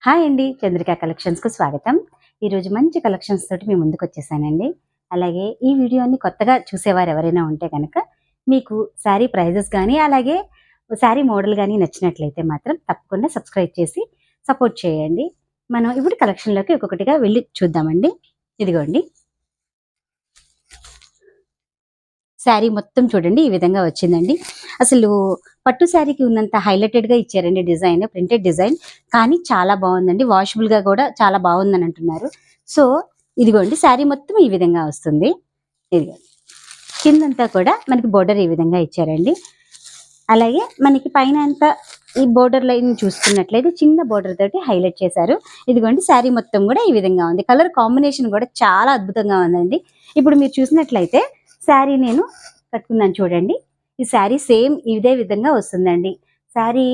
Hi అండి, చంద్రిక కలెక్షన్స్‌కు స్వాగతం. ఈరోజు మంచి కలెక్షన్స్ తోటి మీ ముందుకొచ్చేసానండి. అలాగే ఈ వీడియోని కొత్తగా చూసేవారు ఎవరైనా ఉంటే గనక మీకు శారీ ప్రైజెస్ గానీ, అలాగే శారీ మోడల్ గానీ నచ్చినట్లయితే మాత్రం తప్పకుండా సబ్స్క్రైబ్ చేసి సపోర్ట్ చేయండి. మనం ఇప్పుడు కలెక్షన్‌లోకి ఒక్కొక్కటిగా వెళ్లి చూద్దామండి. ఇదిగోండి. శారీ మొత్తం చూడండి ఈ విధంగా వచ్చిందండి. అసలు పట్టు శారీకి ఉన్నంత హైలైటెడ్‌గా ఇచ్చారండి డిజైన్. Printed design. కానీ చాలా బావుందండి. వాషబుల్‌గా కూడా చాలా బావుందని అంటున్నారు. సో, ఇదిగోండి శారీ మొత్తం ఈ విధంగా వస్తుంది. ఇదిగోండి. కిందంతా కూడా మనకి బోర్డర్ ఈ విధంగా ఇచ్చారండి. అలాగే మనకి పైన అంతా ఈ బోర్డర్ లైన్ చూసుకున్నట్లయితే చిన్న బోర్డర్ తోటి హైలైట్ చేశారు. ఇదిగోండి శారీ మొత్తం కూడా ఈ విధంగా ఉంది. కలర్ కాంబినేషన్ కూడా చాలా అద్భుతంగా ఉందండి. ఇప్పుడు మీరు చూసినట్లయితే శారీ నేను కట్టుకున్నాను చూడండి. ఈ శారీ సేమ్ ఇదే విధంగా వస్తుందండి. శారీ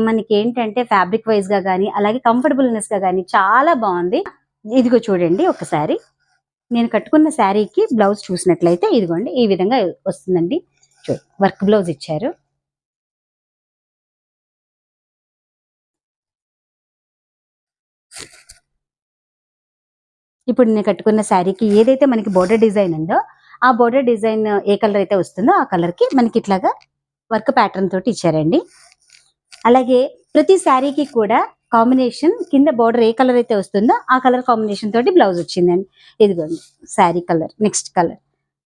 మనకి ఏంటంటే ఫ్యాబ్రిక్ వైజ్‌గా గానీ, అలాగే కంఫర్టబుల్‌నెస్‌గా గానీ చాలా బావుంది. ఇదిగో చూడండి ఒకసారి. నేను కట్టుకున్న శారీకి బ్లౌజ్ చూసినట్లయితే ఇదిగోండి ఈ విధంగా వస్తుందండి. వర్క్ బ్లౌజ్ ఇచ్చారు. ఇప్పుడు నేను కట్టుకున్న శారీకి ఏదైతే మనకి బోర్డర్ డిజైన్ ఉందో, ఆ బోర్డర్ డిజైన్ ఏ కలర్ అయితే వస్తుందో ఆ కలర్‌కి మనకి ఇట్లాగా వర్క్ ప్యాటర్న్ తోటి ఇచ్చారండి. అలాగే ప్రతి శారీకి కూడా కాంబినేషన్ కింద బోర్డర్ ఏ కలర్ అయితే వస్తుందో ఆ కలర్ కాంబినేషన్ తోటి బ్లౌజ్ వచ్చిందండి. ఇదిగోండి శారీ కలర్, నెక్స్ట్ కలర్.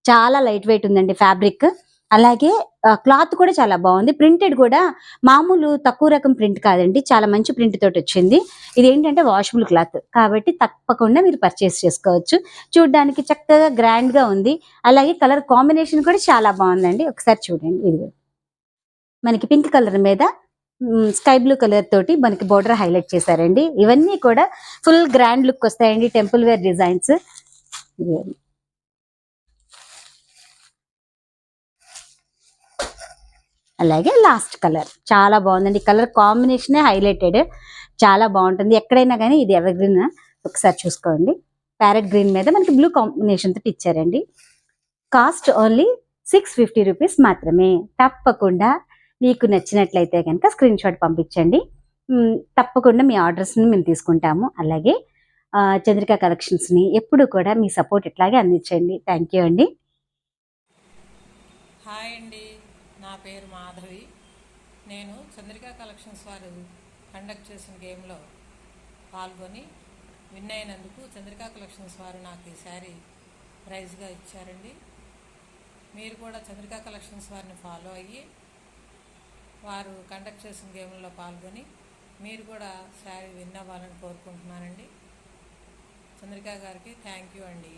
చాలా లైట్ వెయిట్ ఉందండి ఫ్యాబ్రిక్. అలాగే క్లాత్ కూడా చాలా బాగుంది. ప్రింటెడ్ కూడా మామూలు తక్కువ రకం ప్రింట్ కాదండి. చాలా మంచి ప్రింట్ తోటి వచ్చింది. ఇదేంటంటే వాషబుల్ క్లాత్ కాబట్టి తప్పకుండా మీరు పర్చేస్ చేసుకోవచ్చు. చూడ్డానికి చక్కగా గ్రాండ్‌గా ఉంది. అలాగే కలర్ కాంబినేషన్ కూడా చాలా బాగుందండి. ఒకసారి చూడండి. ఇదిగో మనకి పింక్ కలర్ మీద స్కై బ్లూ కలర్ తోటి మనకి బోర్డర్ హైలైట్ చేశారండి. ఇవన్నీ కూడా ఫుల్ గ్రాండ్ లుక్ వస్తాయండి. Temple wear designs. అలాగే లాస్ట్ కలర్ చాలా బాగుందండి. కలర్ కాంబినేషనే హైలైటెడ్. చాలా బాగుంటుంది. ఎక్కడైనా కానీ ఇది ఎవర్గ్రీన్. ఒకసారి చూసుకోండి. ప్యారెట్ గ్రీన్ మీద మనకి బ్లూ కాంబినేషన్ తోటి ఇచ్చారండి. కాస్ట్ ఓన్లీ 650 రూపీస్ మాత్రమే. తప్పకుండా మీకు నచ్చినట్లయితే కనుక స్క్రీన్ షాట్ పంపించండి. తప్పకుండా మీ ఆర్డర్స్ని మేము తీసుకుంటాము. అలాగే చంద్రిక కలెక్షన్స్ని ఎప్పుడు కూడా మీ సపోర్ట్ ఇట్లాగే అందించండి. థ్యాంక్ యూ అండి. హాయ్ అండి, నా పేరు మాధవి. నేను చంద్రికా కలెక్షన్స్ వారు కండక్ట్ చేసిన గేమ్లో పాల్గొని విన్ అయినందుకు చంద్రికా కలెక్షన్స్ వారు నాకు ఈ శారీ ప్రైజ్గా ఇచ్చారండి. మీరు కూడా చంద్రికా కలెక్షన్స్ వారిని ఫాలో అయ్యి వారు కండక్ట్ చేసిన గేమ్లో పాల్గొని మీరు కూడా శారీ విన్ అవ్వాలని కోరుకుంటున్నానండి. చంద్రికా గారికి థ్యాంక్ యూ అండి.